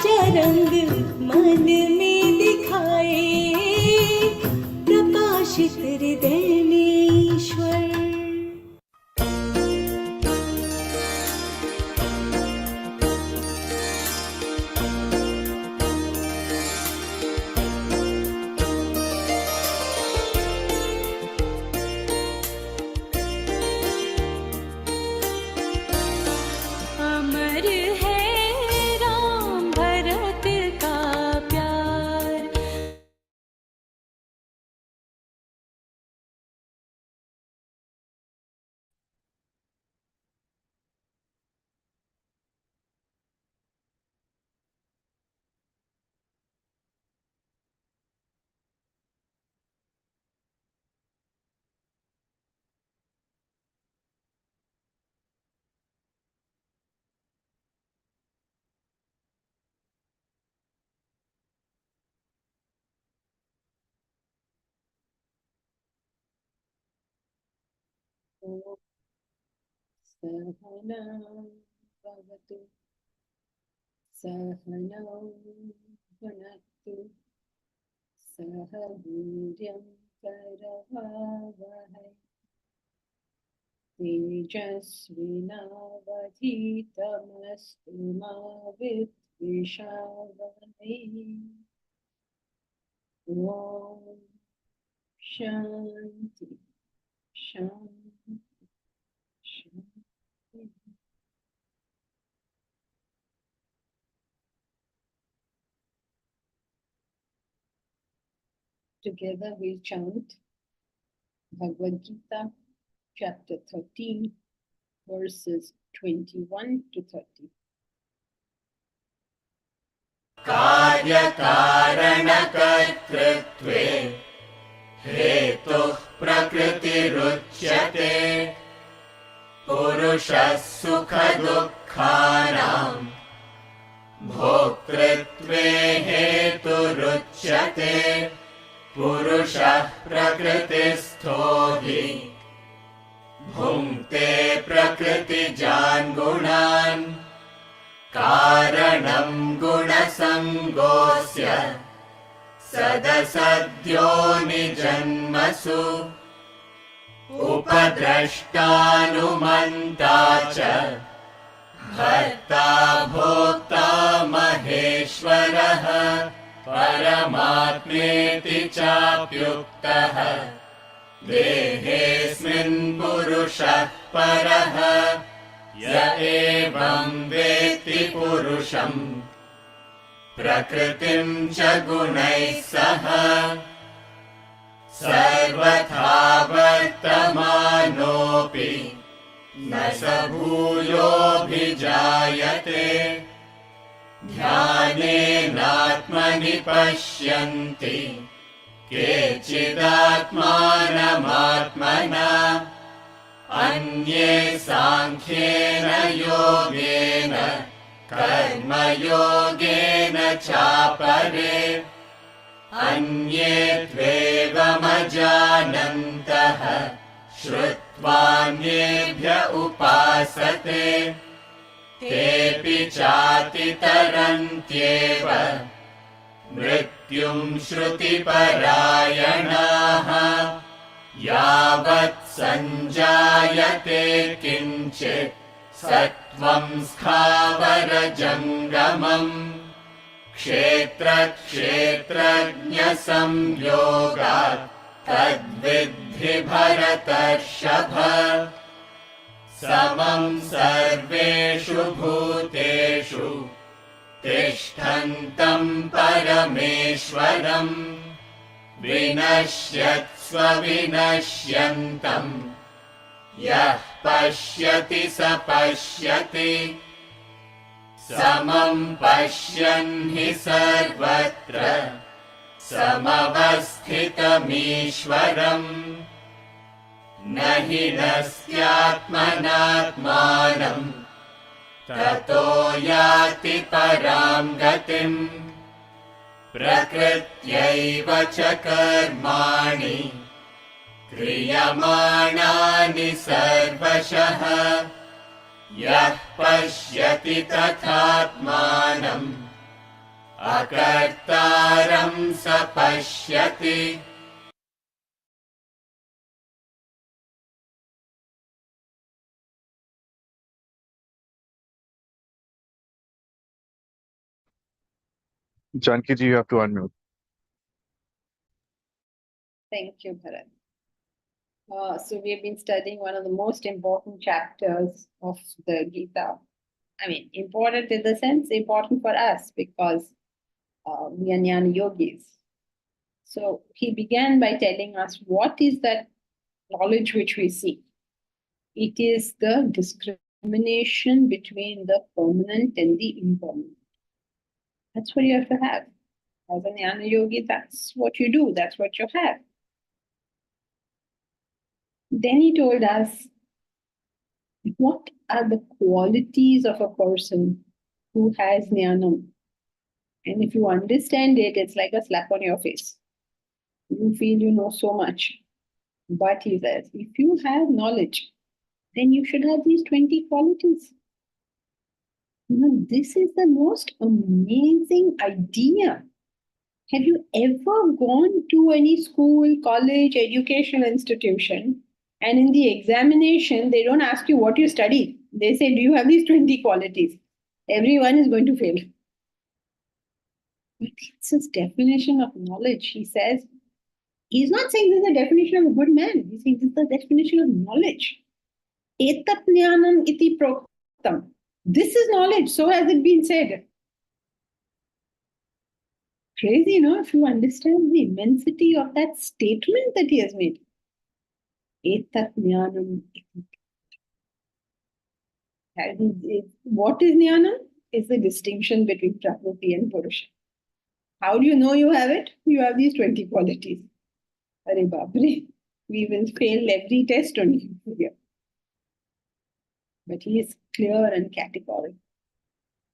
सच्चा रंग मन में दिखाए, प्रकाशित हृदय में ईश्वर। सहनौ भवतु, सहनौ भुनक्तु, सह वीर्यं करवावहै, तेजस्विनावधीतमस्तु मा विद्विषावहै। ॐ शान्ति शान्ति शान्ति। Together we chant Bhagavad Gita, chapter 13, verses 21 to 30. कार्यकारणकर्तृत्वे हेतुः प्रकृतिरुच्यते, पुरुषः सुखदुःखानां भोक्तृत्वे हेतुरुच्यते, पुरुषः प्रकृतिस्थो हि भुङ्क्ते प्रकृतिजान् गुणान्, कारणं गुणसङ्गोऽस्य सदसद्यो निजन्मसु, उपद्रष्टानुमन्ता च भर्ता भोक्ता महेश्वरः, परमात्मेति चाप्युक्तः देहेऽस्मिन् पुरुषः परः, य एवं वेत्ति पुरुषं प्रकृतिं च गुणैः सह, सर्वथा वर्तमानोऽपि न स भूयोऽभिजायते, ध्यानेनात्मनि पश्यन्ति केचिदात्मानमात्मना, अन्ये साङ्ख्येन योगेन कर्मयोगेन चापरे, अन्ये त्वेवमजानन्तः श्रुत्वान्येभ्य उपासते, तेऽपि चातितरन्त्येव मृत्युं श्रुतिपरायणाः, यावत् सञ्जायते किञ्चित् सत्त्वं स्थावरजङ्गमम्, क्षेत्रक्षेत्रज्ञसंयोगात् तद्विद्धि भरतर्षभ, समं सर्वेषु भूतेषु तिष्ठन्तं परमेश्वरम्, विनश्यत्स्व विनश्यन्तं यः पश्यति स पश्यति, समं पश्यन् हि सर्वत्र समवस्थितमीश्वरम्, न हि नस्त्यात्मनात्मानं ततो याति परां गतिम्, प्रकृत्यैव च कर्माणि क्रियमाणानि सर्वशः, यः पश्यति तथात्मानं अकर्तारं स पश्यति Janki ji, you have to unmute. Thank you, Bharat. So we've been studying one of the most important chapters of the Gita. I mean, important in the sense, important for us because we are Jnana yogis. So he began by telling us what is that knowledge which we seek. It is the discrimination between the permanent and the impermanent. That's what you have to have. As a Jnana yogi, that's what you do, that's what you have. Then he told us what are the qualities of a person who has jnanam. And if you understand it, it's like a slap on your face. You feel you know so much. But he says, if you have knowledge, then you should have these 20 qualities. You know, this is the most amazing idea. Have you ever gone to any school, college, educational institution, and in the examination, they don't ask you what you studied? They say, do you have these 20 qualities? Everyone is going to fail. But it's his definition of knowledge. He says, he's not saying this is the definition of a good man. He's saying this is the definition of knowledge. Etat jnanam iti proktam. This is knowledge, so has it been said. Crazy, no? If you understand the immensity of that statement that he has made. Etat jnanam iti. What is jnanam? Is the distinction between Prakriti and Purusha. How do you know you have it? You have these 20 qualities. Are babre, we will fail every test only here. But he is clear and categorical.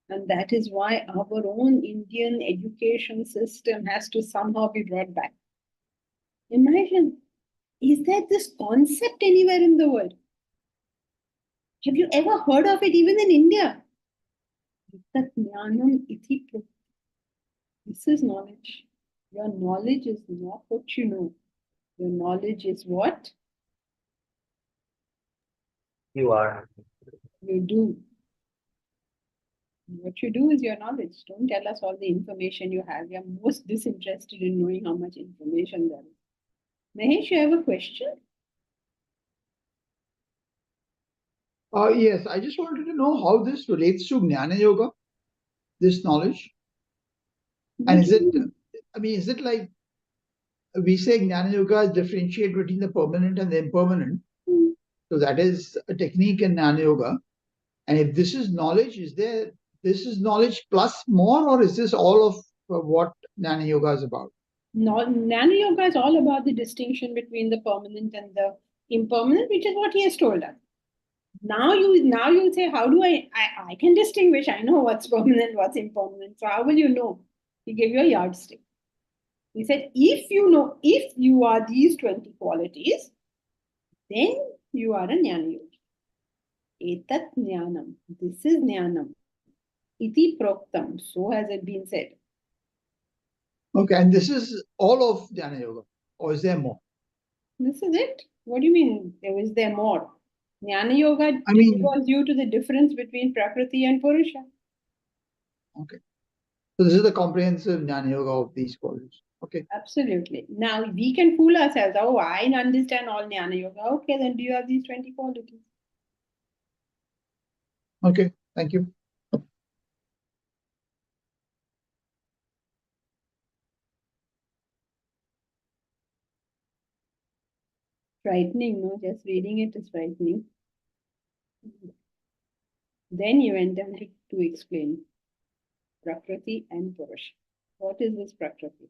And that is why our own Indian education system has to somehow be brought back. Imagine, is there this concept anywhere in the world? Have you ever heard of it even in India? This is knowledge. Your knowledge is not what you know. Your knowledge is what You are. you do. What you do is your knowledge. Don't tell us all the information you have. We are most disinterested in knowing how much information there is. Mahesh, you have a question? Yes, I just wanted to know how this relates to Jnana Yoga, this knowledge. And is it like we say Jnana Yoga is differentiate between the permanent and the impermanent? So that is a technique in Jnana Yoga. And if this is knowledge, this is knowledge plus more, or is this all of what Jnana Yoga is about? No, Jnana Yoga is all about the distinction between the permanent and the impermanent, which is what he has told us. Now you say, how do I can distinguish? I know what's permanent, what's impermanent. So how will you know? He gave you a yardstick. He said, if you are these 20 qualities, then you are a Jnana Yogi. Etat jnanam. This is jnanam. Iti proktam. So has it been said. Okay, and this is all of Jnana Yoga, or is there more? This is it. What do you mean? Is there more? Jnana Yoga was due to the difference between Prakriti and Purusha. Okay. So this is the comprehensive Jnana Yoga of these qualities. Okay. Absolutely. Now we can fool ourselves. Oh, I understand all Jnana Yoga. Okay, then do you have these 20 qualities? Okay, thank you. Frightening, no? Just reading it is frightening. Then he went on to explain Prakriti and Purusha. What is this Prakriti?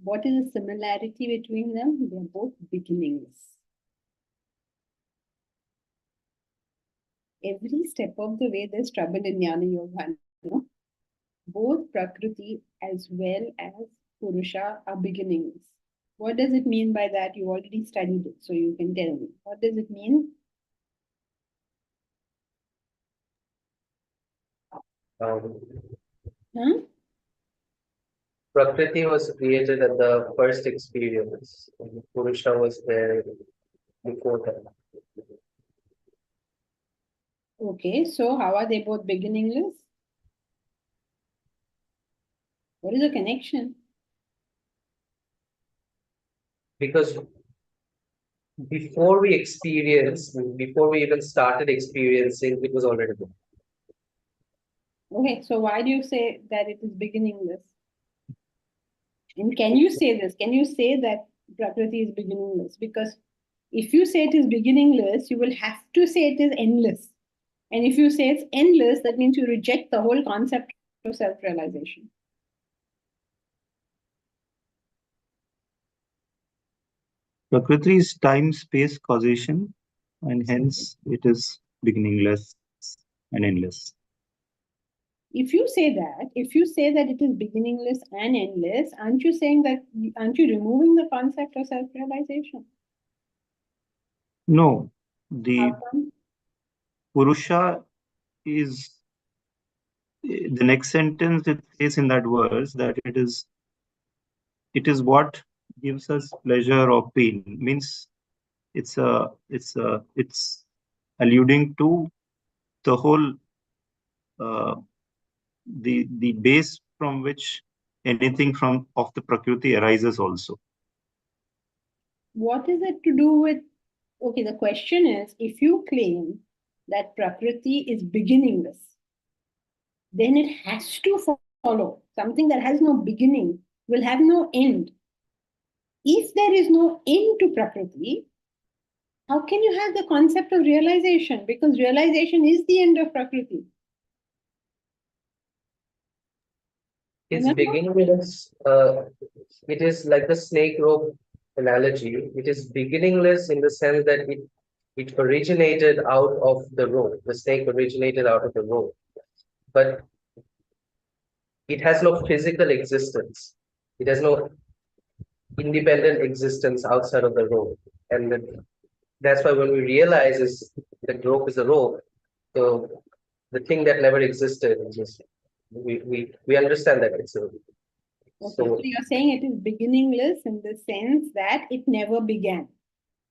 What is the similarity between them? They are both beginnings. Every step of the way there's trouble in Jnana Yoga. No? Both Prakriti as well as Purusha are beginnings. What does it mean by that? You already studied it, so you can tell me. What does it mean? Huh? Prakriti was created at the first experience. And Purusha was there before that. Okay, so how are they both beginningless? What is the connection? Because before we even started experiencing, it was already there. Okay, so why do you say that it is beginningless? And can you say this? Can you say that Prakriti is beginningless? Because if you say it is beginningless, you will have to say it is endless. And if you say it's endless, that means you reject the whole concept of self-realization. Prakriti is time, space, causation, and hence it is beginningless and endless. If you say that it is beginningless and endless, aren't you saying that, aren't you removing the concept of self-realization? No, the How come? Purusha is the next sentence. It says in that verse that it is what gives us pleasure or pain. Means it's alluding to the whole the base from which anything from of the Prakriti arises also. What is it to do with, okay, the question is, if you claim that Prakriti is beginningless, then it has to follow something that has no beginning, will have no end. If there is no end to Prakriti, how can you have the concept of realization? Because realization is the end of Prakriti. Its Remember? beginningless, it is like the snake rope analogy. It is beginningless in the sense that it originated out of the rope. The snake originated out of the rope, but it has no physical existence. It has no independent existence outside of the rope. And that's why when we realize is that rope is a rope, so the thing that never existed is just we understand that it's a Okay, so so you're saying it is beginningless in the sense that it never began.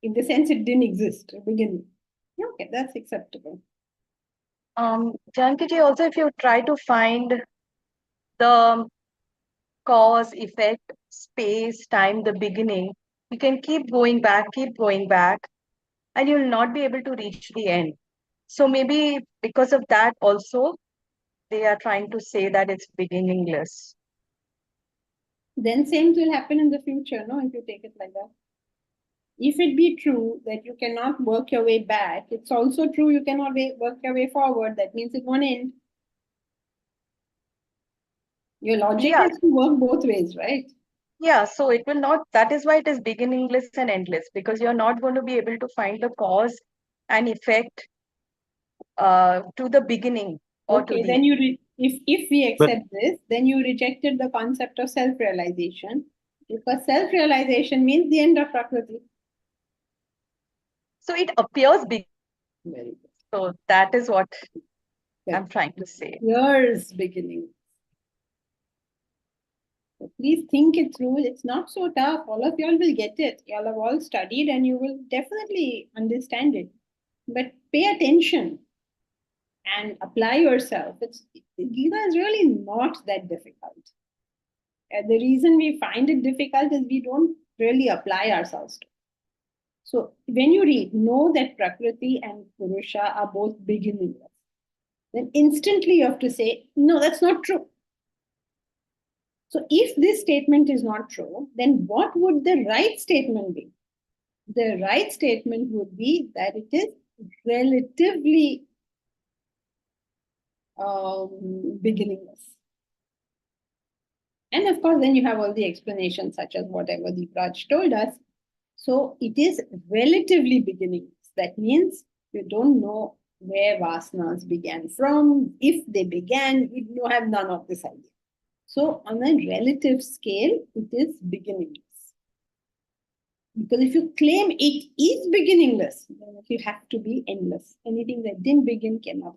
In the sense it didn't exist, beginning. Okay, that's acceptable. Jankiti, also if you try to find the cause, effect, space, time, the beginning, you can keep going back, and you'll not be able to reach the end. So maybe because of that also, they are trying to say that it's beginningless. Then same will happen in the future, no, if you take it like that. If it be true that you cannot work your way back, it's also true you cannot work your way forward. That means it won't end. Your logic Yeah, has to work both ways, right? yeah. So it will not, that is why it is beginningless and endless, because you're not going to be able to find the cause and effect to the beginning or to Okay, the then if we But accept this, then you rejected the concept of self-realization, because self-realization means the end of Prakriti. so it appears big. Very good. So that is what Good. I'm trying to say. Here's beginning. So please think it through. It's not so tough. All of y'all will get it. Y'all have all studied and you will definitely understand it. But pay attention and apply yourself. Gita is really not that difficult. The reason we find it difficult is we don't really apply ourselves to it. So when you read, know that Prakriti and Purusha are both beginningless, then instantly you have to say, no, that's not true. So if this statement is not true, then what would the right statement be? The right statement would be that it is relatively beginningless. And of course, then you have all the explanations, such as whatever the Raj told us. So it is relatively beginningless. That means you don't know where vasanas began from. If they began, you have none of this idea. So on a relative scale, it is beginningless. Because if you claim it is beginningless, then you have to be endless. Anything that didn't begin cannot.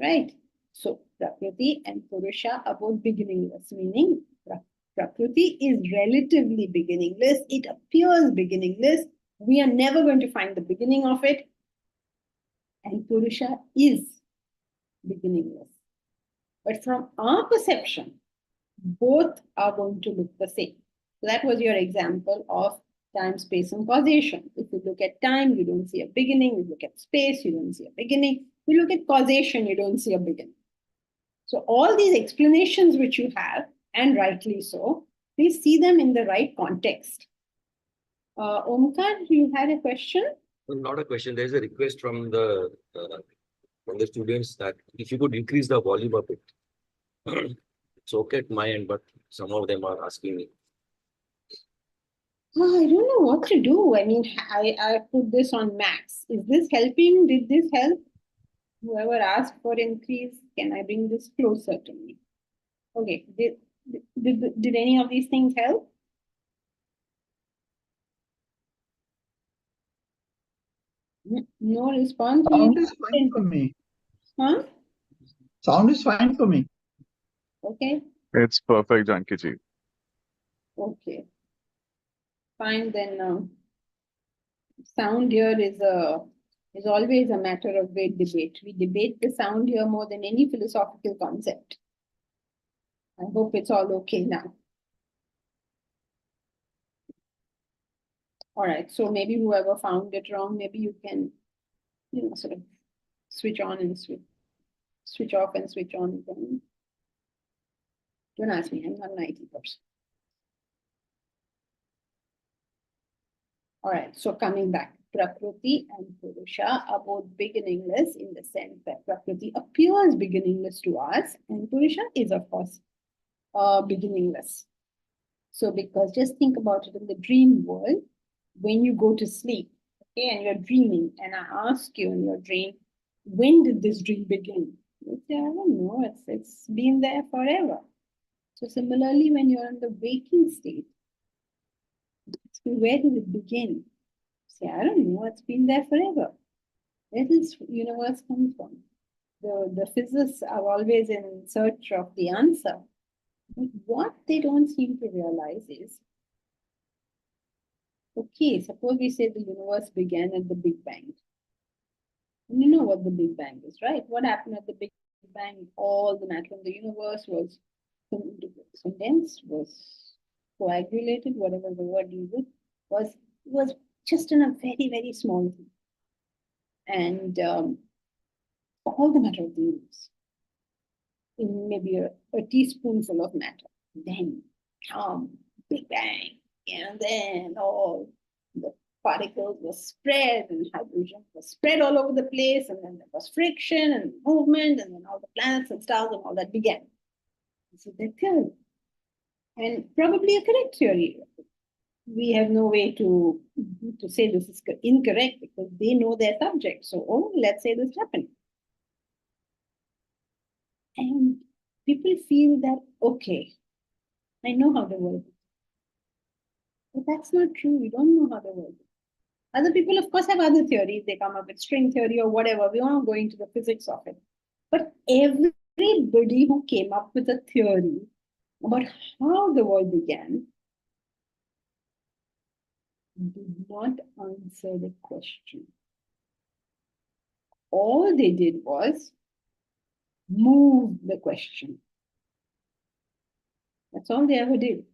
Right? So Prakriti and Purusha are both beginningless, meaning Prakriti is relatively beginningless. It appears beginningless. We are never going to find the beginning of it. And Purusha is beginningless. But from our perception, both are going to look the same. So that was your example of time, space, and causation. If you look at time, you don't see a beginning. You look at space, you don't see a beginning. You look at causation, you don't see a beginning. So all these explanations which you have, and rightly so, please see them in the right context. Omkar, you had a question? Well, not a question. There's a request from the students that if you could increase the volume a bit. It's okay at my end, but some of them are asking me. Oh, I don't know what to do. I mean, I put this on max. Is this helping? Did this help? Whoever asked for increase, can I bring this closer to me? Okay, did any of these things help? No response? Sound is fine for me. Huh? Sound is fine for me. Okay, It's perfect, Jankiji. okay. Fine, then sound here is always a matter of great debate. We debate the sound here more than any philosophical concept. I hope it's all okay now. All right, so maybe whoever found it wrong, maybe you can, sort of switch on and switch off and switch on again. Don't ask me, I'm not an IT person. All right, so coming back, Prakriti and Purusha are both beginningless in the sense that Prakriti appears beginningless to us, and Purusha is, of course, beginningless. So, because just think about it in the dream world, when you go to sleep, okay, and you're dreaming, and I ask you in your dream, when did this dream begin? You say, I don't know, it's been there forever. So, similarly, when you're in the waking state, where did it begin? Say, I don't know, it's been there forever. Where does universe come from? The physicists are always in search of the answer. But what they don't seem to realize is, okay, suppose we say the universe began at the Big Bang. And you know what the Big Bang is, right? What happened at the Big Bang? All the matter in the universe was condensed, was coagulated, whatever the word you use, was just in a very, very small thing. And all the matter of the universe, in maybe a teaspoonful of matter, then Big Bang, and then all the particles were spread and hydrogen was spread all over the place, and then there was friction and movement, and then all the planets and stars and all that began. This is their theory. And probably a correct theory. We have no way to say this is incorrect because they know their subject. So, let's say this happened. And people feel that, okay, I know how the world is. But that's not true. We don't know how the world is. Other people, of course, have other theories. They come up with string theory or whatever. We won't go into the physics of it. But everybody who came up with a theory about how the world began did not answer the question. All they did was move the question. That's all they ever did.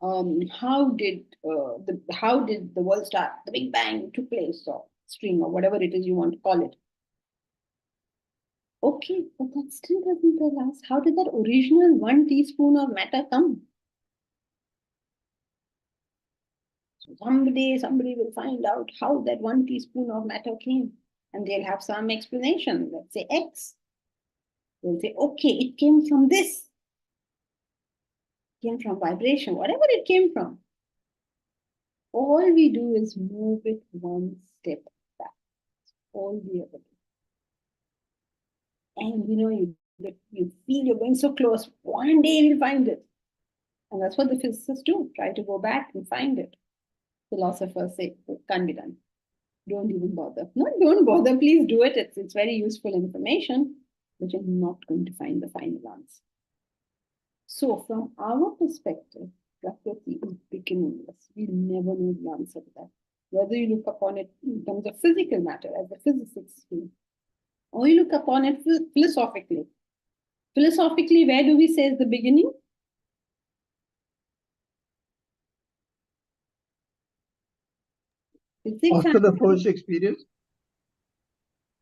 How did the world start? The Big Bang took place, or string, or whatever it is you want to call it. Okay, but that still doesn't tell us how did that original 1 teaspoon of matter come? So someday somebody will find out how that 1 teaspoon of matter came, and they'll have some explanation. Let's say X. They'll say, okay, it came from this. It came from vibration, whatever it came from. All we do is move it 1 step back. All we ever do. And you feel you're going so close, one day you'll find it. And that's what the physicists do, try to go back and find it. Philosophers say it can't be done. Don't even bother. No, don't bother, please do it. It's very useful information. but you're not going to find the final answer. So from our perspective, Prakriti is beginningless. We never know the answer to that. Whether you look upon it in terms of physical matter, as the physicists do, or you look upon it philosophically. Philosophically, where do we say is the beginning? Physics After the and first experience,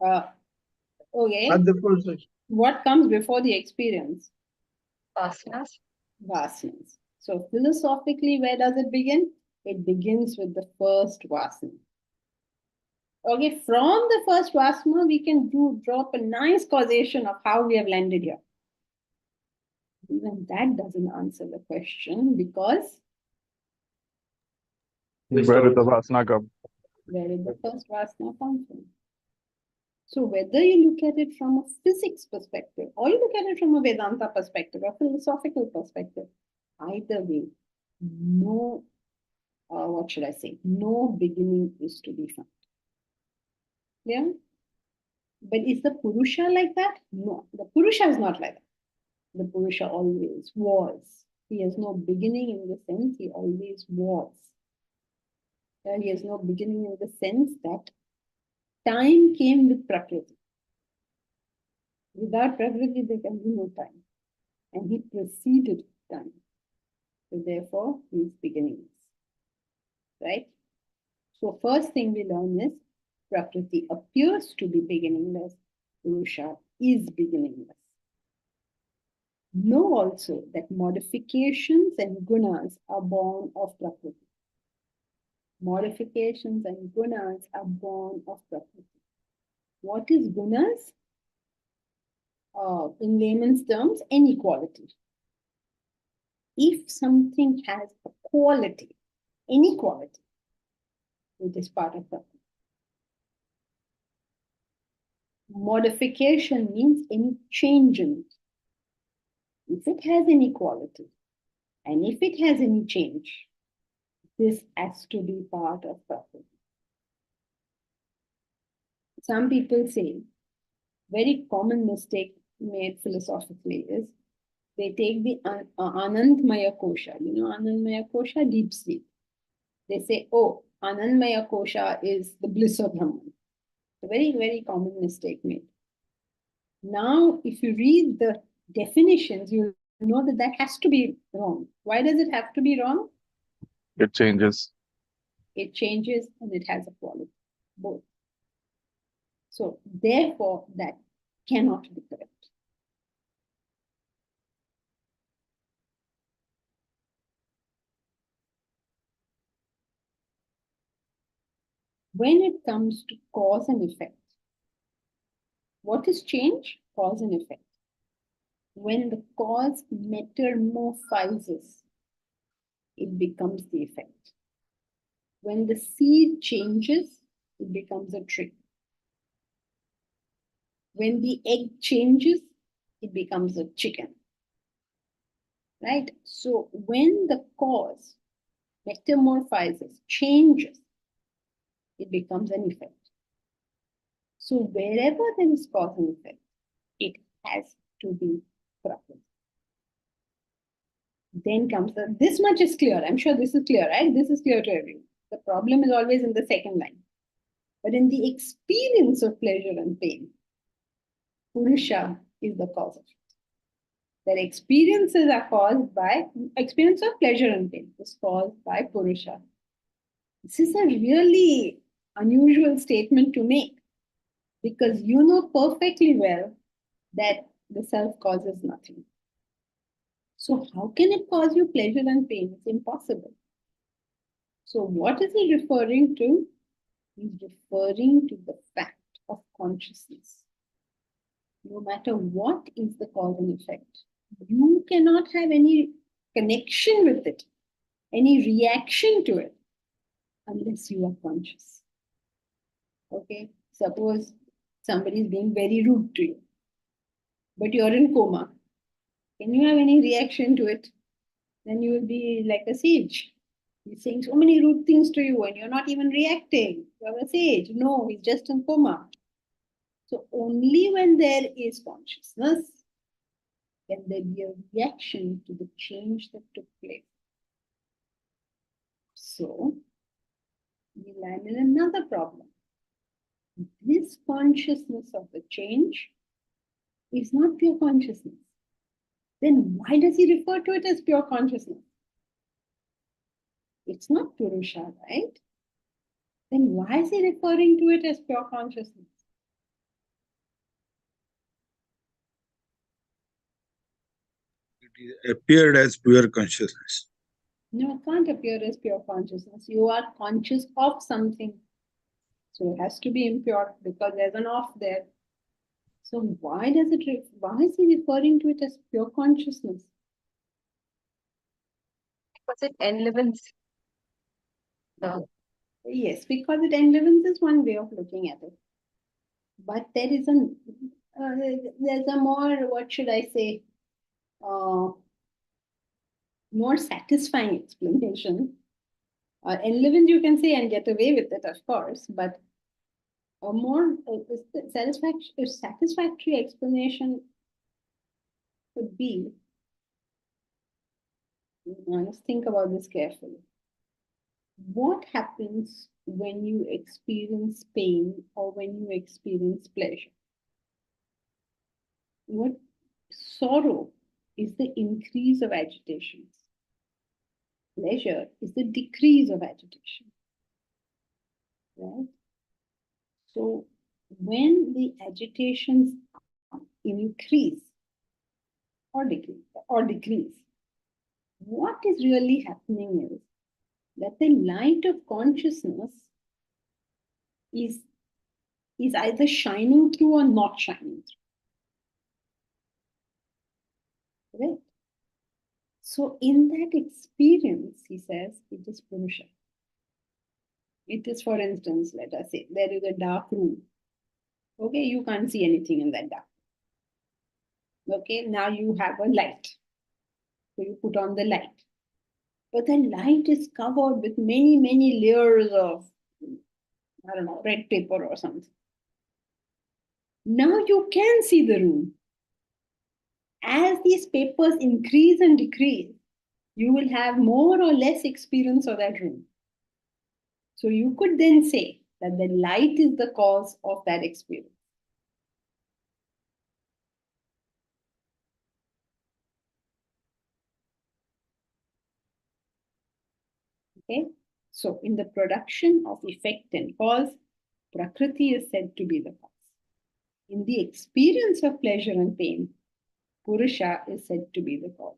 okay. at the first experience. What comes before the experience? Vasanas. Vasanas. So philosophically, where does it begin? It begins with the first vasana. Okay, from the first vasana, we can drop a nice causation of how we have landed here. Even that doesn't answer the question, because Where did the Vasana come? where did the first vasana come from? So whether you look at it from a physics perspective, or you look at it from a Vedanta perspective, a philosophical perspective, either way, no, what should I say? No beginning is to be found. Yeah? But is the Purusha like that? No, the Purusha is not like that. The Purusha always was. He has no beginning in the sense he always was. He has no beginning in the sense that time came with Prakriti. Without Prakriti, there can be no time. And he preceded time. So therefore, he is beginningless. Right? So first thing we learn is Prakriti appears to be beginningless. Purusha is beginningless. Know also that modifications and gunas are born of Prakriti. Modifications and gunas are born of Prakriti. What is gunas? In layman's terms, any quality. If something has a quality, any quality, it is part of Prakriti. Modification means any change in it. If it has any quality, and if it has any change, this has to be part of Prakriti. Some people say, very common mistake made philosophically is, they take the Anandmaya Kosha, Anandmaya Kosha, deep sleep. They say, oh, Anandmaya Kosha is the bliss of Brahman. A very, very common mistake made. Now, if you read the definitions, you know that that has to be wrong. Why does it have to be wrong? It changes. It changes and it has a quality, both. So, therefore, that cannot be correct. When it comes to cause and effect, what is change? Cause and effect. When the cause metamorphizes, it becomes the effect. When the seed changes, it becomes a tree. When the egg changes, it becomes a chicken. Right? So when the cause metamorphizes, changes, it becomes an effect. So wherever there is cause and effect, it has to be Prakriti. Then comes this much is clear. I'm sure this is clear, right? This is clear to everyone. The problem is always in the second line. But in the experience of pleasure and pain, Purusha is the cause of it. That experiences are caused by, experience of pleasure and pain is caused by Purusha. This is a really unusual statement to make, because you know perfectly well that the self causes nothing. So how can it cause you pleasure and pain? It's impossible. So what is he referring to? He's referring to the fact of consciousness. No matter what is the cause and effect, you cannot have any connection with it, any reaction to it, unless you are conscious. Okay, suppose somebody is being very rude to you, but you're in coma. Can you have any reaction to it? Then you will be like a sage. He's saying so many rude things to you and you're not even reacting. You're a sage. No, he's just in coma. So only when there is consciousness can there be a reaction to the change that took place. So we land in another problem. This consciousness of the change is not pure consciousness. Then why does he refer to it as pure consciousness? It's not Purusha, right? Then why is he referring to it as pure consciousness? It appeared as pure consciousness. No, it can't appear as pure consciousness. You are conscious of something. So it has to be impure because there's an off there. So why is he referring to it as pure consciousness? Was it enlivency? Yes, because it enlivenses one way of looking at it. But there is there's a more, what should I say, more satisfying explanation. Enlivened you can say and get away with it, of course, but a more satisfactory explanation could be, let's think about this carefully. What happens when you experience pain or when you experience pleasure? What sorrow is the increase of agitations. Pleasure is the decrease of agitation. Right? So when the agitations increase or decrease, what is really happening is that the light of consciousness is either shining through or not shining through. Right? So in that experience, he says, it is Purusha. It is, for instance, let us say, there is a dark room. Okay, you can't see anything in that dark room. Okay, now you have a light. So you put on the light. But the light is covered with many, many layers of, I don't know, red paper or something. Now you can see the room. As these papers increase and decrease, you will have more or less experience of that room. So you could then say that the light is the cause of that experience. Okay, so in the production of effect and cause, Prakriti is said to be the cause. In the experience of pleasure and pain, Purusha is said to be the cause.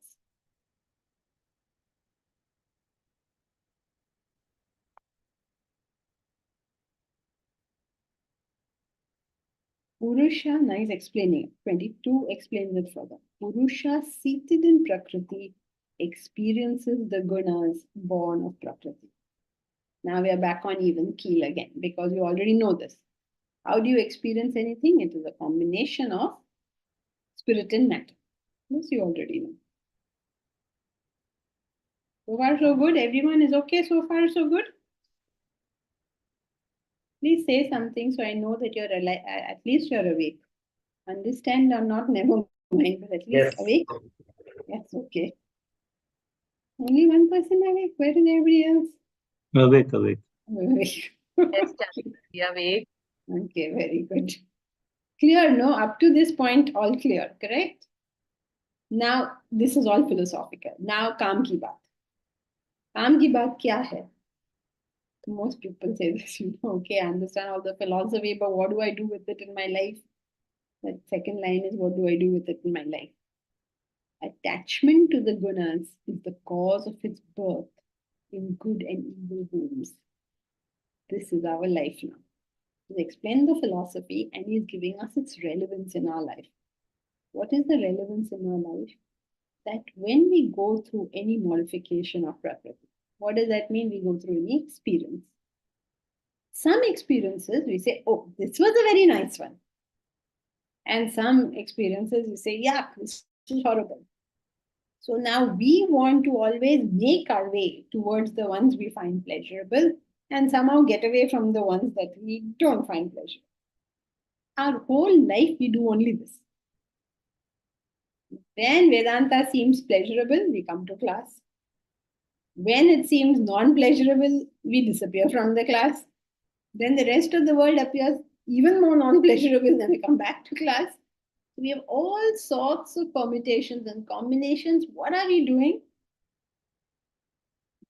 Purusha, now he's explaining it. 22 explains it further. Purusha seated in Prakriti experiences the gunas born of Prakriti. Now we are back on even keel again because you already know this. How do you experience anything? It is a combination of spirit and matter. This you already know. So far, so good. Everyone is okay so far, so good. Please say something so I know that you're at least you're awake. Understand or not, never mind, but at least Yes. awake. Yes, okay. Only one person awake. Where is everybody else? Awake, awake. Awake. Yes, be awake. Okay, very good. Clear, no? Up to this point, all clear, correct? Now, this is all philosophical. Now, काम की बात. काम की बात क्या है? Most people say this, okay, I understand all the philosophy, but what do I do with it in my life? That second line is, what do I do with it in my life? Attachment to the gunas is the cause of its birth in good and evil homes. This is our life now. He's explained the philosophy and he's giving us its relevance in our life. What is the relevance in our life? That when we go through any modification of Prakriti, what does that mean? We go through any experience. Some experiences we say, oh, this was a very nice one. And some experiences we say, yeah, this is horrible. So now we want to always make our way towards the ones we find pleasurable and somehow get away from the ones that we don't find pleasurable. Our whole life we do only this. When Vedanta seems pleasurable, we come to class. When it seems non-pleasurable, we disappear from the class. Then the rest of the world appears even more non-pleasurable, then we come back to class. We have all sorts of permutations and combinations. What are we doing?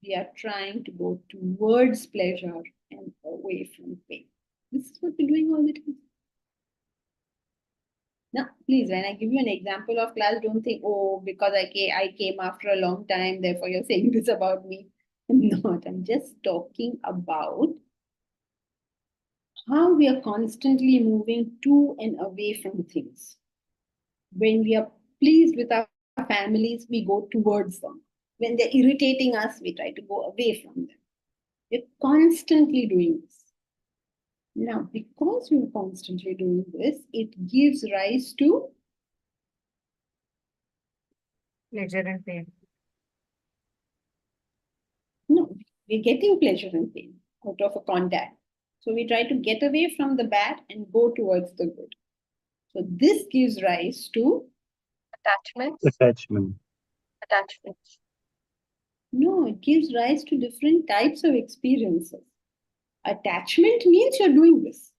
We are trying to go towards pleasure and away from pain. This is what we're doing all the time. Now, please, when I give you an example of class, don't think, oh, because I came after a long time, therefore you're saying this about me. I'm not. I'm just talking about how we are constantly moving to and away from things. When we are pleased with our families, we go towards them. When they're irritating us, we try to go away from them. We're constantly doing this. Now, because we're constantly doing this, it gives rise to Pleasure and pain. no, we're getting pleasure and pain out of a contact. So we try to get away from the bad and go towards the good. So this gives rise to Attachments. Attachment. Attachments. no, it gives rise to different types of experiences. Attachment means you're doing this.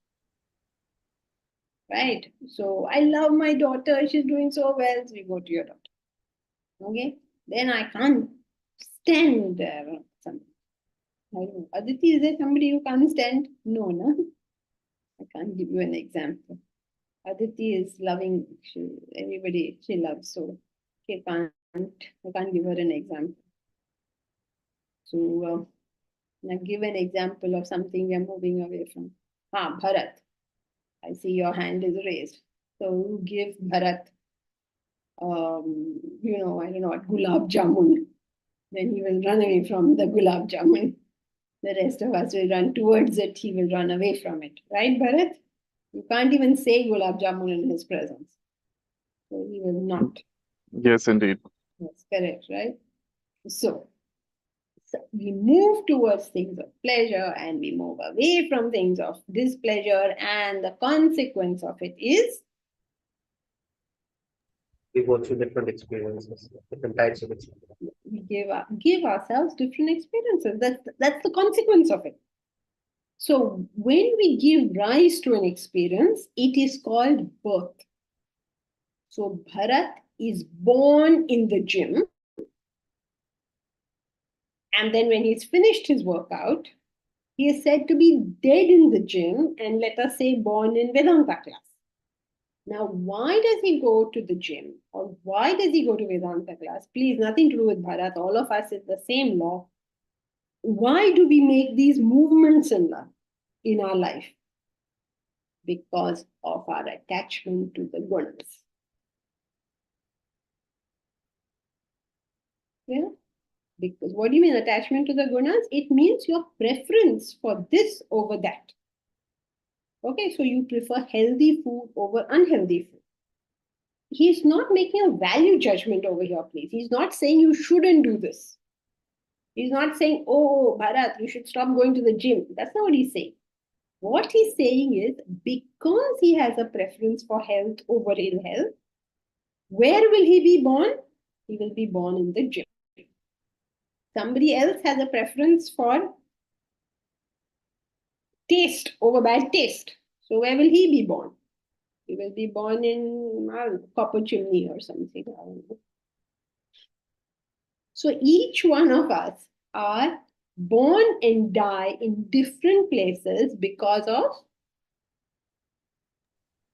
Right? So I love my daughter, she's doing so well, so we go to your daughter. Okay? Then I can't stand something. I don't know. Aditi, is there somebody you can't stand? No, no. I can't give you an example. Aditi is loving, everybody she loves, so I can't give her an example. So now give an example of something we are moving away from. Bharat. I see your hand is raised. So you give Bharat, I don't know what, gulab jamun. Then he will run away from the gulab jamun. The rest of us will run towards it. He will run away from it. Right, Bharat? You can't even say gulab jamun in his presence. So he will not. Yes, indeed. That's correct, right? So we move towards things of pleasure and we move away from things of displeasure, and the consequence of it is We go through different experiences, different types of experiences. we give ourselves different experiences. That's the consequence of it. So when we give rise to an experience, it is called birth. So Bharat is born in the gym, and then when he's finished his workout, he is said to be dead in the gym, and let us say born in Vedanta class. Now, why does he go to the gym, or why does he go to Vedanta class? Please, nothing to do with Bharat. All of us is the same law. Why do we make these movements in our life? Because of our attachment to the gunas. Yeah? Because what do you mean attachment to the gunas? It means your preference for this over that. Okay, so you prefer healthy food over unhealthy food. He's not making a value judgment over here, please. He's not saying you shouldn't do this. He's not saying, oh, Bharat, you should stop going to the gym. That's not what he's saying. What he's saying is, because he has a preference for health over ill health, where will he be born? He will be born in the gym. Somebody else has a preference for taste over bad taste. So where will he be born? He will be born in copper chimney or something. I don't know. So each one of us are born and die in different places because of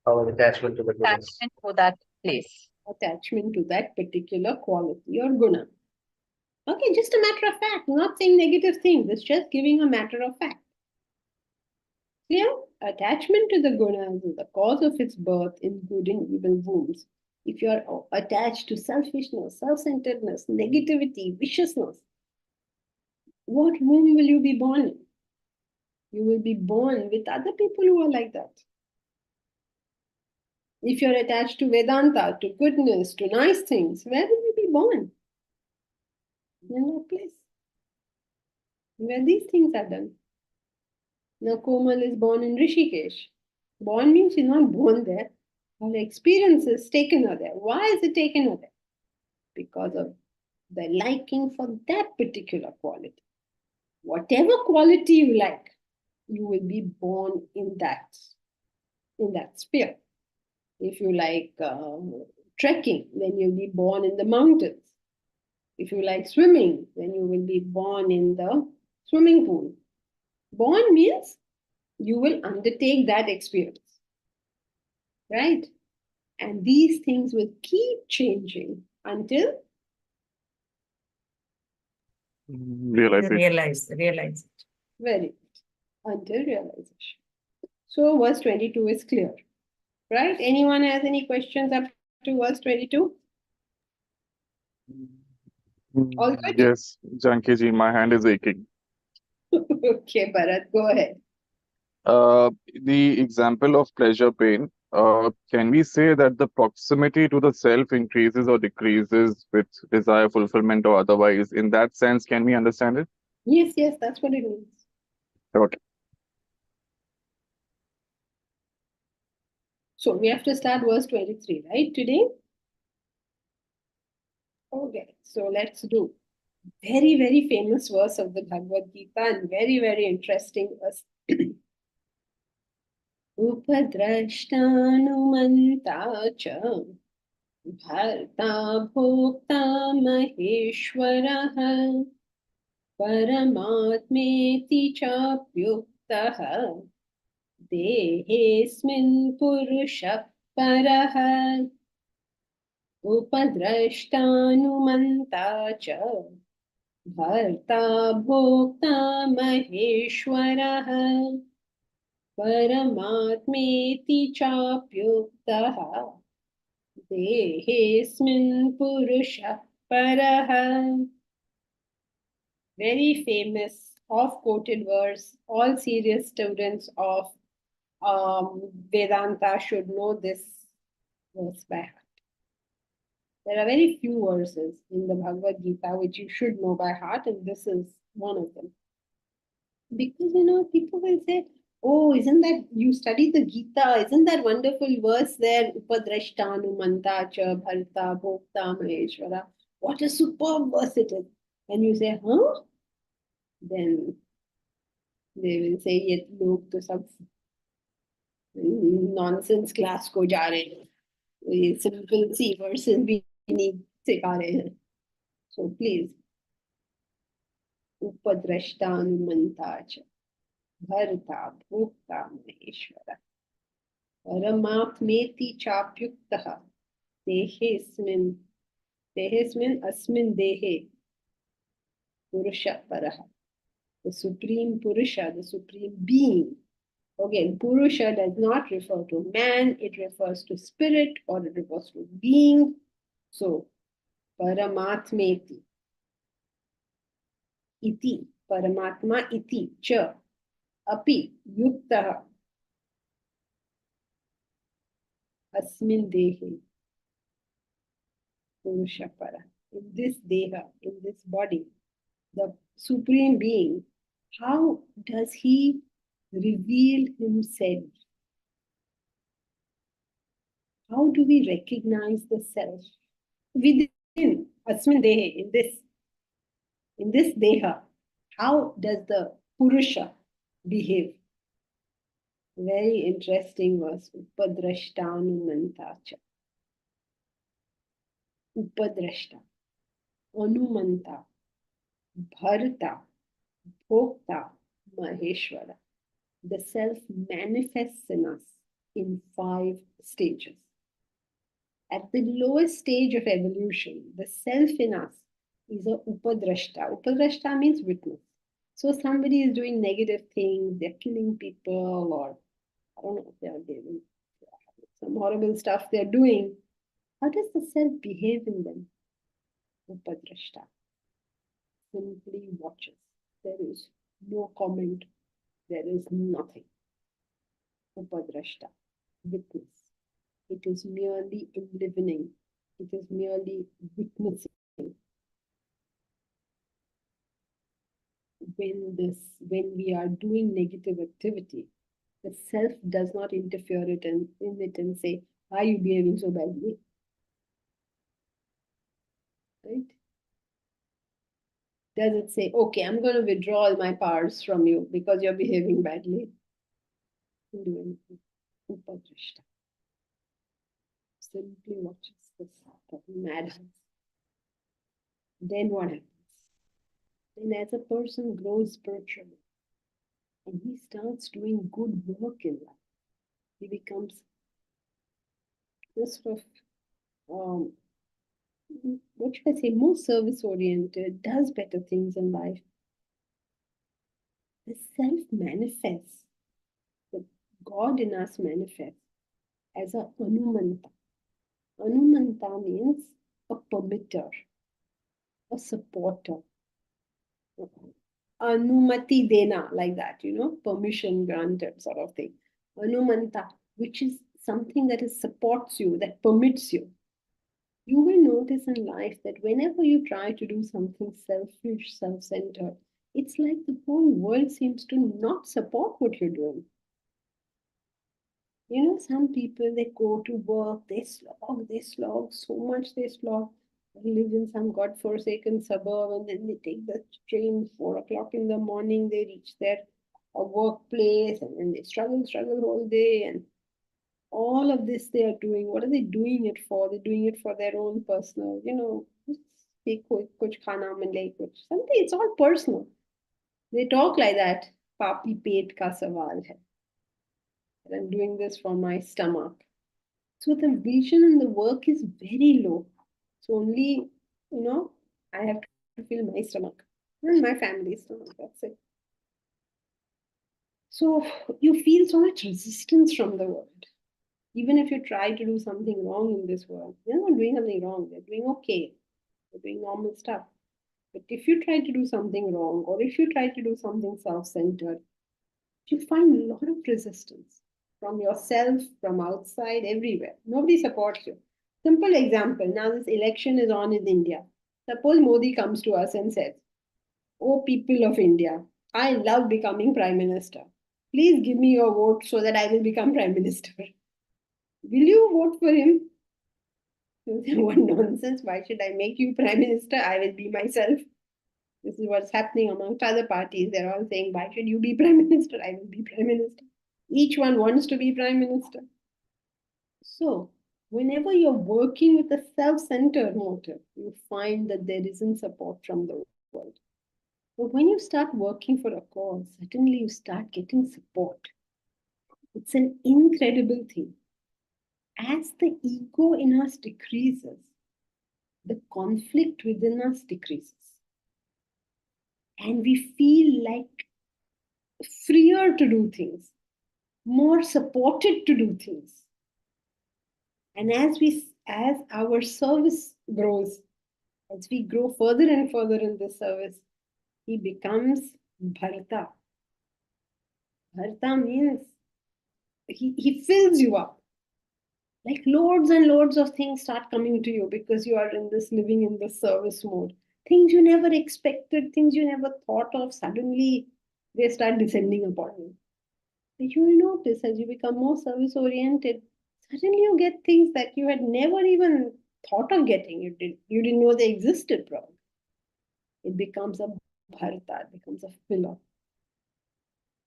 Our attachment to the gunas. Attachment to that place. attachment to that particular quality or guna. Okay, just a matter of fact. I'm not saying negative things. It's just giving a matter of fact. Clear? Attachment to the gunas is the cause of its birth, including evil wounds. If you are attached to selfishness, self-centeredness, negativity, viciousness, what womb will you be born in? You will be born with other people who are like that. If you're attached to Vedanta, to goodness, to nice things, where will you be born? In that place where these things are done. Now Komal is born in Rishikesh. Born means you're not born there. Our experience is taken her there. Why is it taken her there? Because of the liking for that particular quality. Whatever quality you like, you will be born in that sphere. If you like trekking, then you'll be born in the mountains. If you like swimming, then you will be born in the swimming pool. Born means you will undertake that experience, right? And these things will keep changing until Realization. Realize it. very until realization. So verse 22 is clear, right? Anyone has any questions up to verse 22? All good? Yes, Janki ji, my hand is aching. Okay, Bharat, go ahead. The example of pleasure pain, can we say that the proximity to the self increases or decreases with desire fulfillment or otherwise? In that sense, can we understand it? Yes, that's what it means. Okay. So we have to start verse 23, right, today? Okay, so let's do. Very, very famous verse of the Bhagavad Gita and very, very interesting verse. Upadrashtanumanta cha bharta bhokta maheshwaraha paramatmeti chapyuktaha dehesmin purusha paraha उपद्रष्टानुमन्ता च भर्ता भोक्ता महेश्वरः परमात्मेति चाप्युक्तः देहेऽस्मिन् पुरुषः परः. Very famous, oft-quoted verse. All serious students of Vedanta should know this verse by heart. There are very few verses in the Bhagavad Gita which you should know by heart, and this is one of them. Because, people will say, oh, isn't that, you study the Gita, isn't that wonderful verse there, Upadrashtanumanta cha bharta bhokta maheshwara. What a superb verse it is. And you say, huh? Then they will say, ye log to sab nonsense class ko ja rahe hain. ये simple सी verses भी नहीं सिखा रहे हैं. So please, उपद्रष्टानुमन्ता च भर्ता भोक्ता महेश्वर परमात्मेति चाप्युक्तः देहेस्मिन् अस्मिन् देहे पुरुषः परः. The supreme Purusha, the supreme being. Again, Purusha does not refer to man, it refers to spirit or it refers to being. So, Paramatmeti. Iti, Paramatma iti, cha, api, yuktaha, asmin dehe, Purusha para. In this deha, in this body, the supreme being, how does he reveal himself? How do we recognize the self? Within asmin dehe, in this deha, how does the Purusha behave? Very interesting verse. Upadrashtanumanta cha. Upadrashta, Anumanta, Bharta, Bhokta, Maheshwara. The self manifests in us in 5 stages. At the lowest stage of evolution, the self in us is a Upadrashta. Upadrashta means witness. So somebody is doing negative things, they're killing people, or I don't know if they're doing some horrible stuff they're doing. How does the self behave in them? Upadrashta simply watches. There is no comment. There is nothing. Upadrashta, witness. It is merely enlivening. It is merely witnessing. When we are doing negative activity, The self does not interfere in it and say, why are you behaving so badly? Right? Does it say, okay, I'm going to withdraw all my powers from you because you're behaving badly? Don't do anything. Upadrishta. Simply watches this madhouse. Then what happens? Then as a person grows spiritually and he starts doing good work in life, he becomes this sort of what should I say, more service oriented, does better things in life. The self manifests, the God in us manifests as a Anumanta. Anumanta means a permitter, a supporter. Anumati dena, like that, permission granted sort of thing. Anumanta, which is something that supports you, that permits you. You will notice in life that whenever you try to do something selfish, self-centered, it's like the whole world seems to not support what you're doing. Some people, they go to work, they slog so much, they live in some godforsaken suburb, and then they take the train 4 o'clock in the morning, they reach their workplace, and then they struggle whole day, and all of this they are doing. What are they doing it for? They're doing it for their own personal, kuch khana mile, something, it's all personal. They talk like that. Papi pet ka sawal hai. I'm doing this for my stomach. So the vision in the work is very low. So only, I have to fill my stomach and my family's stomach. That's it. So you feel so much resistance from the world. Even if you try to do something wrong in this world, they're not doing something wrong. They're doing okay. They're doing normal stuff. But if you try to do something wrong, or if you try to do something self-centered, you find a lot of resistance from yourself, from outside, everywhere. Nobody supports you. Simple example. Now this election is on in India. Suppose Modi comes to us and says, "Oh, people of India, I love becoming Prime Minister. Please give me your vote so that I will become Prime Minister." Will you vote for him? What nonsense. Why should I make you Prime Minister? I will be myself. This is what's happening amongst other parties. They're all saying, why should you be Prime Minister? I will be Prime Minister. Each one wants to be Prime Minister. So, whenever you're working with a self-centered motive, you find that there isn't support from the world. But when you start working for a cause, suddenly you start getting support. It's an incredible thing. As the ego in us decreases, the conflict within us decreases. And we feel like freer to do things, more supported to do things. And as our service grows, as we grow further and further in this service, he becomes Bharata. Bharata means he fills you up. Like loads and loads of things start coming to you because you are living in this service mode. Things you never expected, things you never thought of, suddenly they start descending upon you. You will notice as you become more service oriented, suddenly you get things that you had never even thought of getting. You didn't know they existed, probably. It becomes a bharata, it becomes a filler.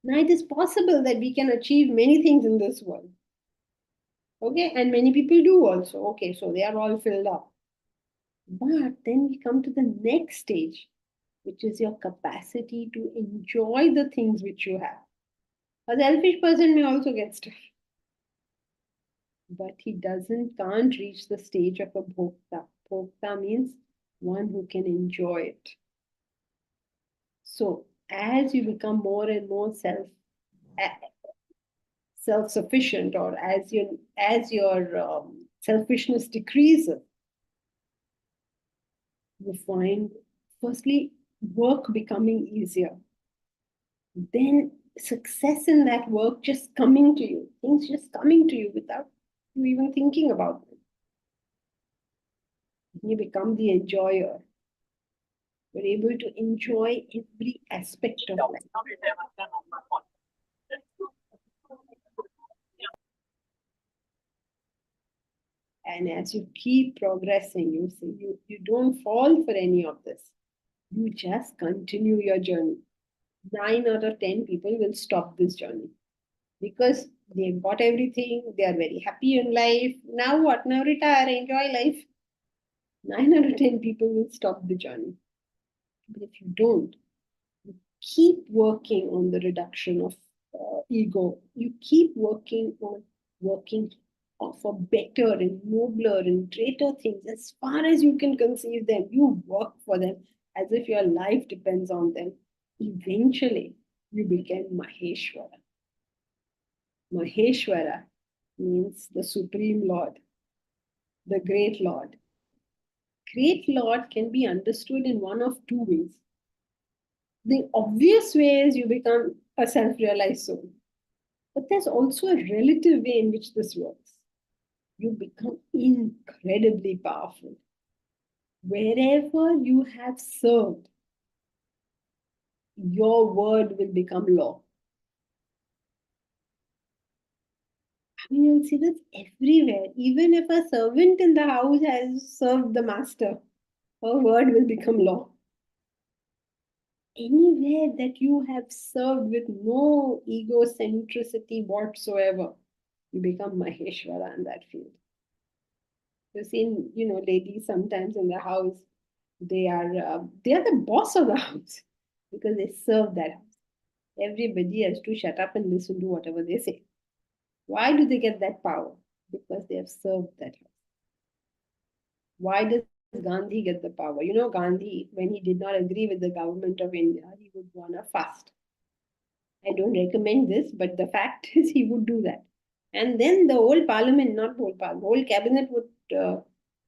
Now it is possible that we can achieve many things in this world. Okay, and many people do also. Okay, so they are all filled up. But then we come to the next stage, which is your capacity to enjoy the things which you have. A selfish person may also get stuff, but he can't reach the stage of a bhokta. Bhokta means one who can enjoy it. So as you become more and more self-sufficient, or as your selfishness decreases, you find firstly work becoming easier. Then success in that work just coming to you, things just coming to you without you even thinking about them. You become the enjoyer. You're able to enjoy every aspect of life. And as you keep progressing, you see, you don't fall for any of this. You just continue your journey. 9 out of 10 people will stop this journey because they've got everything, they are very happy in life. Now what? Now retire, enjoy life. 9 out of 10 people will stop the journey. But if you don't, you keep working on the reduction of ego. You keep working for better and nobler and greater things as far as you can conceive them. You work for them as if your life depends on them. Eventually, you become Maheshwara. Maheshwara means the Supreme Lord, the Great Lord. Great Lord can be understood in one of two ways. The obvious way is you become a self-realized soul. But there's also a relative way in which this works. You become incredibly powerful. Wherever you have served, your word will become law. I mean, you'll see this everywhere. Even if a servant in the house has served the master, her word will become law. Anywhere that you have served with no egocentricity whatsoever, you become Maheshwara in that field. You've seen, ladies sometimes in the house, they are the boss of the house because they serve that house. Everybody has to shut up and listen to whatever they say. Why do they get that power? Because they have served that house. Why does Gandhi get the power? Gandhi, when he did not agree with the government of India, he would go on a fast. I don't recommend this, but the fact is he would do that. And then the whole parliament, not whole parliament, whole cabinet would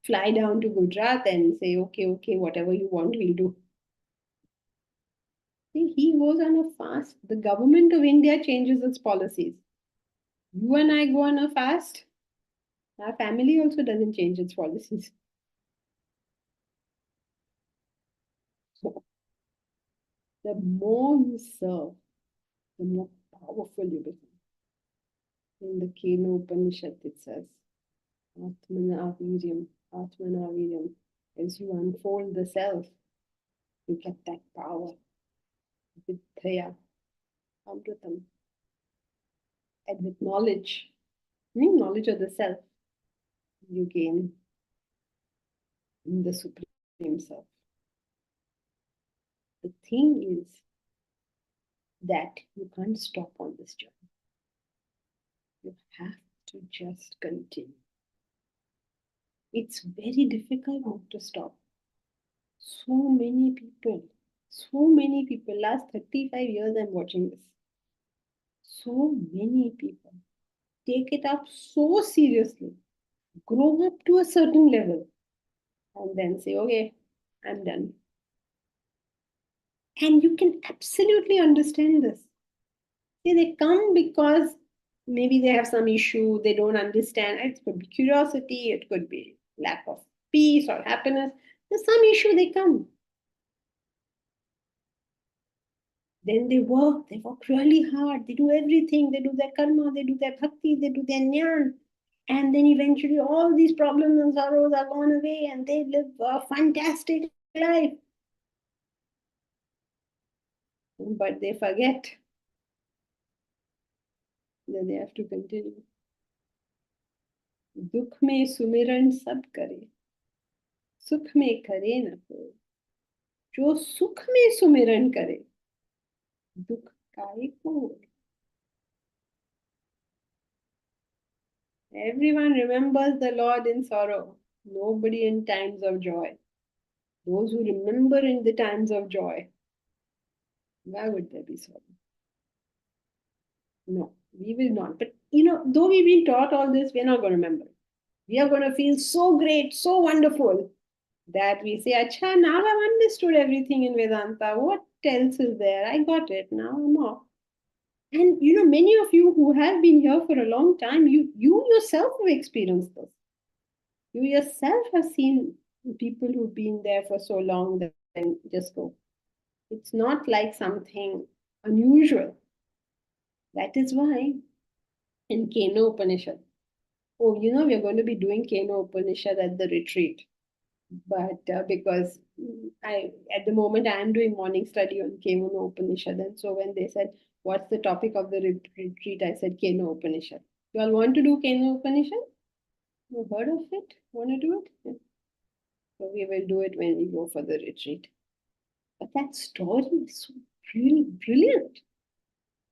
fly down to Gujarat and say, okay, whatever you want, we'll do. See, he goes on a fast. The government of India changes its policies. You and I go on a fast. Our family also doesn't change its policies. So, the more you serve, the more powerful you become. In the Kena Upanishad, it says, Atmana Viryam. As you unfold the self, you get that power. Vidhya, Amritam. And with knowledge of the self, you gain the Supreme Self. The thing is that you can't stop on this journey. You have to just continue. It's very difficult not to stop. So many people, last 35 years I'm watching this. So many people take it up so seriously, grow up to a certain level, and then say, okay, I'm done. And you can absolutely understand this. See, they come because maybe they have some issue, they don't understand. It could be curiosity, it could be lack of peace or happiness. There's some issue, they come. Then they work really hard, they do everything, they do their karma, they do their bhakti, they do their jnana. And then eventually all these problems and sorrows are gone away and they live a fantastic life. But they forget that they have to continue. दुख में सुमिरन सब करे, सुख में करे न कोई. जो सुख में सुमिरन करे, दुख काहे को. Everyone remembers the Lord in sorrow, nobody in times of joy. Those who remember in the times of joy, why would there be sorrow? No, we will not. But though we've been taught all this, we're not going to remember. We are going to feel so great, so wonderful that we say, Acha, now I've understood everything in Vedanta. What else is there? I got it. Now I'm off. And many of you who have been here for a long time, you yourself have experienced this. You yourself have seen people who've been there for so long that then just go. It's not like something unusual. That is why in Kena Upanishad, oh, you know, we're going to be doing Keno Upanishad at the retreat. But because at the moment, I am doing morning study on Keno Upanishad. And so when they said, what's the topic of the retreat? I said, Keno Upanishad. You all want to do Keno Upanishad? You heard of it? Want to do it? Yeah. So we will do it when we go for the retreat. But that story is so really brilliant.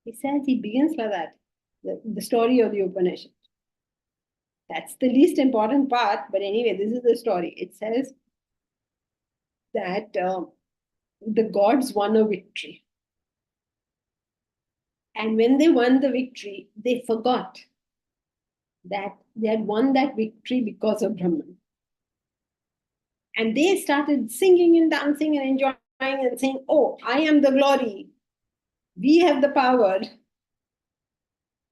He says, he begins like that, the story of the Upanishad. That's the least important part, but anyway, this is the story. It says that the gods won a victory. And when they won the victory, they forgot that they had won that victory because of Brahman. And they started singing and dancing and enjoying and saying, oh, I am the glory. We have the power.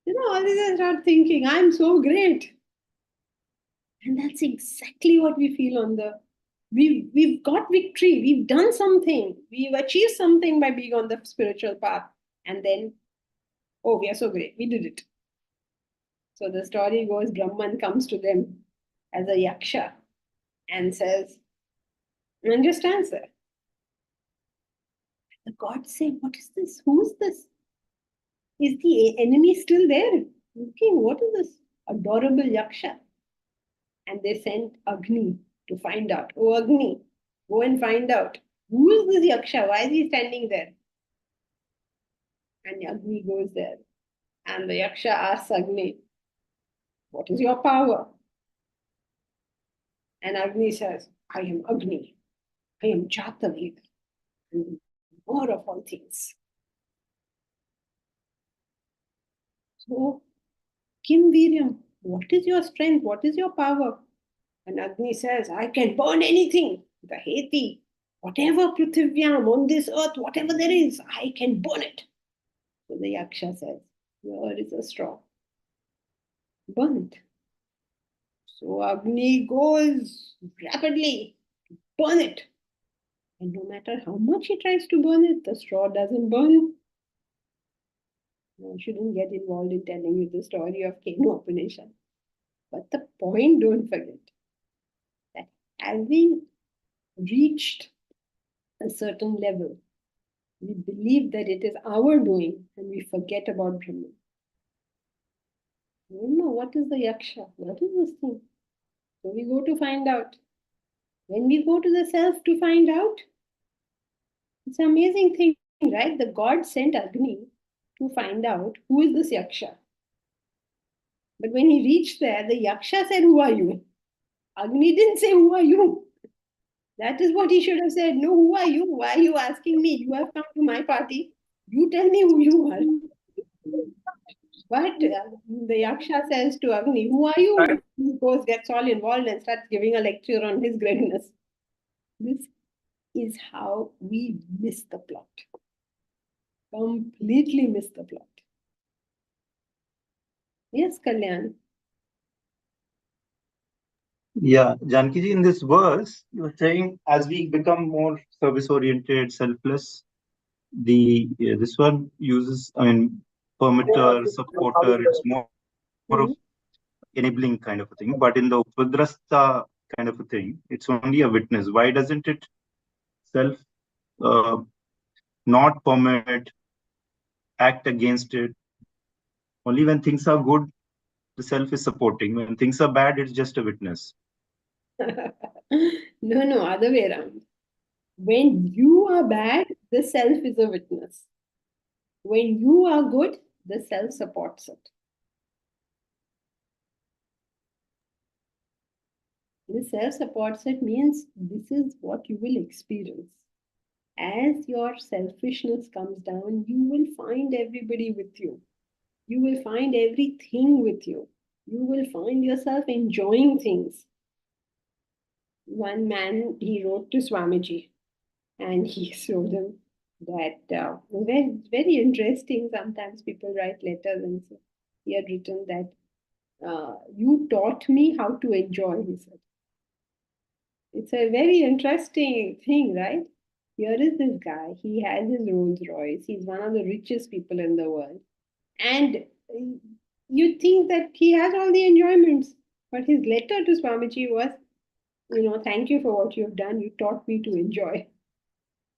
You know, all these, I start thinking, I'm so great. And that's exactly what we feel on the, we've got victory, we've done something, we've achieved something by being on the spiritual path. And then, oh, we are so great, we did it. So the story goes, Brahman comes to them as a yaksha and says, understand, sir. The gods say, what is this? Who's this? Is the enemy still there? Okay, what is this adorable yaksha? And they sent Agni to find out. Oh, Agni, go and find out. Who is this yaksha? Why is he standing there? And Agni goes there. And the yaksha asks Agni, what is your power? And Agni says, I am Agni. I am Jatavid. More of all things. So, Kim Viryam, what is your strength? What is your power? And Agni says, I can burn anything. The Heti, whatever Prithvivyam on this earth, whatever there is, I can burn it. So the Yaksha says, here is a straw. Burn it. So Agni goes rapidly to burn it. And no matter how much he tries to burn it, the straw doesn't burn. I shouldn't get involved in telling you the story of Keno Upanishad. But the point, don't forget, that having reached a certain level, we believe that it is our doing and we forget about Brahman. I don't know, what is the yaksha? What is this thing? So we go to find out. When we go to the self to find out, it's an amazing thing, right? The god sent Agni to find out who is this yaksha. But when he reached there, the yaksha said, who are you? Agni didn't say, who are you? That is what he should have said. No, who are you? Why are you asking me? You have come to my party. You tell me who you are. But the yaksha says to Agni, who are you? He goes, gets all involved and starts giving a lecture on his greatness. This is how we miss the plot. Completely miss the plot. Yes, Kalyan. Yeah, Janki ji, in this verse, you were saying as we become more service-oriented, selfless, this one uses, permitter, supporter, it's more of enabling kind of a thing. But in the Upadrasta kind of a thing, it's only a witness. Why doesn't it self not permit, act against it? Only when things are good, the self is supporting. When things are bad, it's just a witness. No, other way around. When you are bad, the self is a witness. When you are good, the self supports it. The self supports it means this is what you will experience. As your selfishness comes down, you will find everybody with you. You will find everything with you. You will find yourself enjoying things. One man, he wrote to Swamiji and he showed him that very, very interesting. Sometimes people write letters and so he had written that you taught me how to enjoy, he said. It's a very interesting thing, right? Here is this guy, he has his Rolls Royce, he's one of the richest people in the world. And you think that he has all the enjoyments. But his letter to Swamiji was, thank you for what you've done. You taught me to enjoy.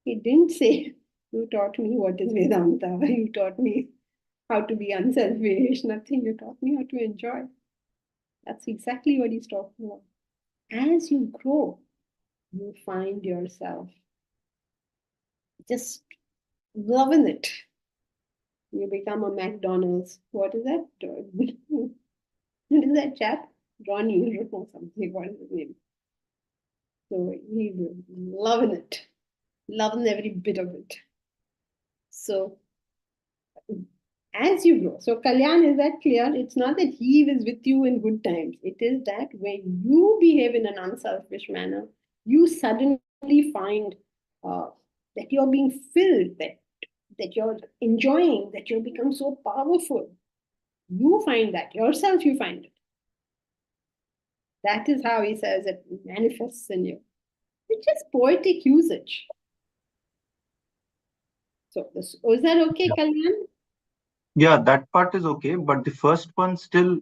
He didn't say, you taught me what is Vedanta. You taught me how to be unselfish. Nothing. You taught me how to enjoy. That's exactly what he's talking about. As you grow, you find yourself just loving it. You become a McDonald's. What is that? What is that chap? Ronnie or something. What is his name? So he was loving it, loving every bit of it. So as you grow, so Kalyan, is that clear? It's not that he is with you in good times. It is that when you behave in an unselfish manner, you suddenly find that you're being filled, that you're enjoying, that you become so powerful. You find that yourself, you find it. That is how he says it manifests in you. It's just poetic usage. So, is that okay, Kalyan? Yeah, that part is okay. But the first one still,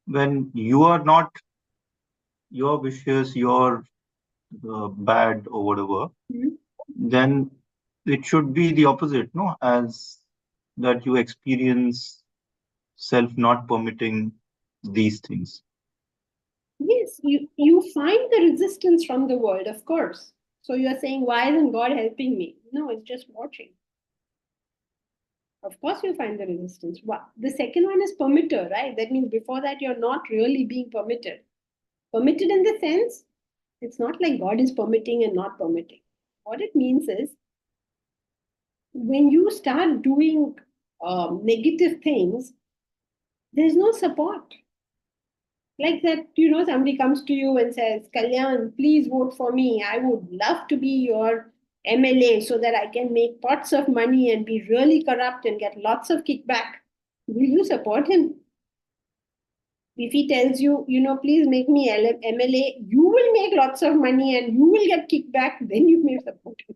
when you are not your wishes, your bad or whatever, Mhm. then it should be the opposite, no? As that you experience self not permitting these things. Yes, you find the resistance from the world, of course. So you're saying, why isn't God helping me? No, it's just watching. Of course, you find the resistance. The second one is permitter, right? That means before that, you're not really being permitted. Permitted in the sense, it's not like God is permitting and not permitting. What it means is, when you start doing negative things, there's no support. Like that, somebody comes to you and says, Kalyan, please vote for me. I would love to be your MLA so that I can make pots of money and be really corrupt and get lots of kickback. Will you support him? If he tells you, please make me MLA, you will make lots of money and you will get kickback, then you may support him.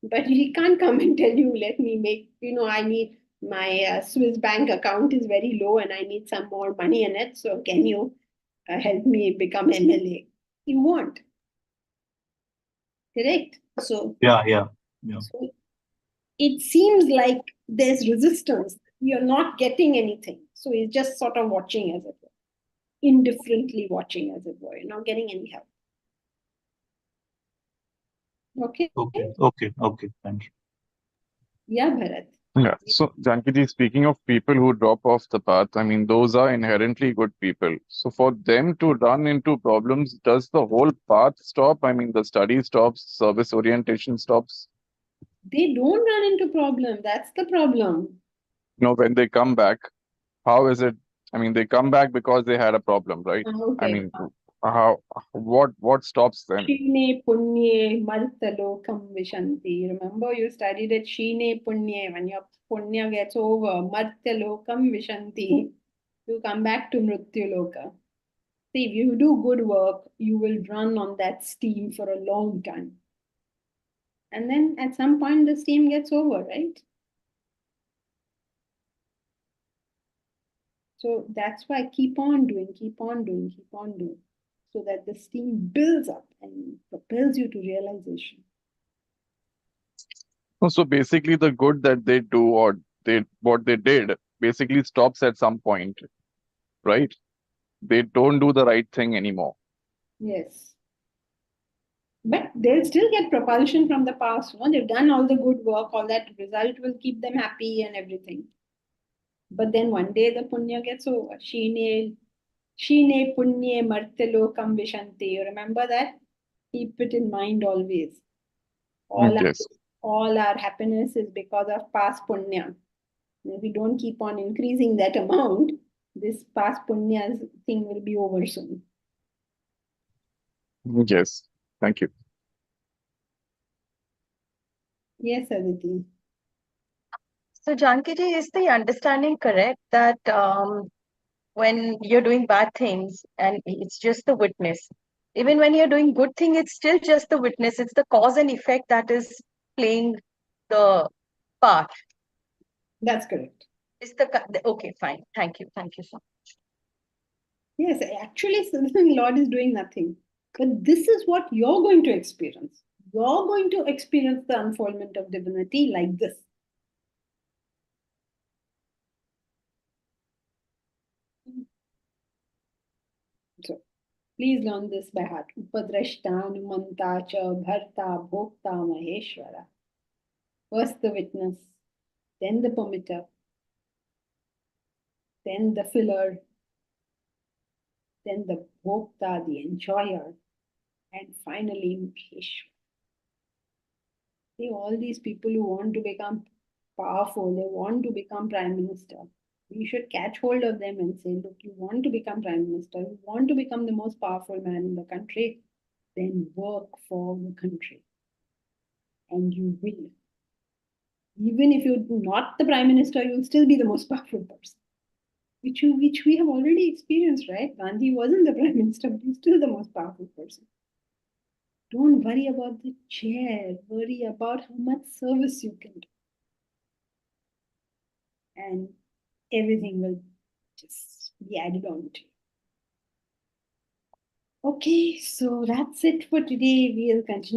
But he can't come and tell you, let me make, I need my Swiss bank account is very low and I need some more money in it. So can you help me become MLA? You won't. Correct? Yeah. So it seems like there's resistance. You're not getting anything. So he's just sort of watching, as it were, indifferently watching, as it were. You're not getting any help. Okay? Okay. Thank you. Yeah, Bharat. Yeah. So, Jankiji, speaking of people who drop off the path, I mean, those are inherently good people. So, for them to run into problems, does the whole path stop? I mean, the study stops, service orientation stops. They don't run into problem. That's the problem. When they come back, how is it? I mean, they come back because they had a problem, right? I Okay. mean, what stops them? Shine punye martalokam vishanti. Remember, you studied it. Shine punye. When your punya gets over, martalokam vishanti. You come back to mrityuloka. See, if you do good work, you will run on that steam for a long time. And then at some point, the steam gets over, right? So that's why keep on doing, so that the steam builds up and propels you to realization. So basically, the good that they do or what they did basically stops at some point, right? They don't do the right thing anymore. Yes. But they'll still get propulsion from the past. They've done all the good work, all that result will keep them happy and everything. But then one day the punya gets over. Shine punye martelokam vishanti. You remember that? Keep it in mind always. Yes. All our happiness is because of past punya. If we don't keep on increasing that amount, this past punya thing will be over soon. Yes. Thank you. Yes, Aditi. So, Jankiji, is the understanding correct that when you're doing bad things and it's just the witness, even when you're doing good thing, it's still just the witness, it's the cause and effect that is playing the part? That's correct. Is the okay, fine. Thank you so much. Yes, actually, the Lord is doing nothing. But this is what you're going to experience. You're going to experience the unfoldment of divinity like this. So please learn this by heart. Upadrashta, Numanta, cha, Bharta, Bhokta, Maheshwara. First the witness, then the permitter, then the filler, then the Bhokta, the enjoyer, and finally Maheshwara. See, all these people who want to become powerful, they want to become prime minister. We should catch hold of them and say, look, you want to become prime minister, you want to become the most powerful man in the country, then work for the country. And you will. Even if you're not the prime minister, you'll still be the most powerful person. Which we have already experienced, right? Gandhi wasn't the prime minister, but he's still the most powerful person. Don't worry about the chair, worry about how much service you can do. And everything will just be added on to you. Okay, so that's it for today. We'll continue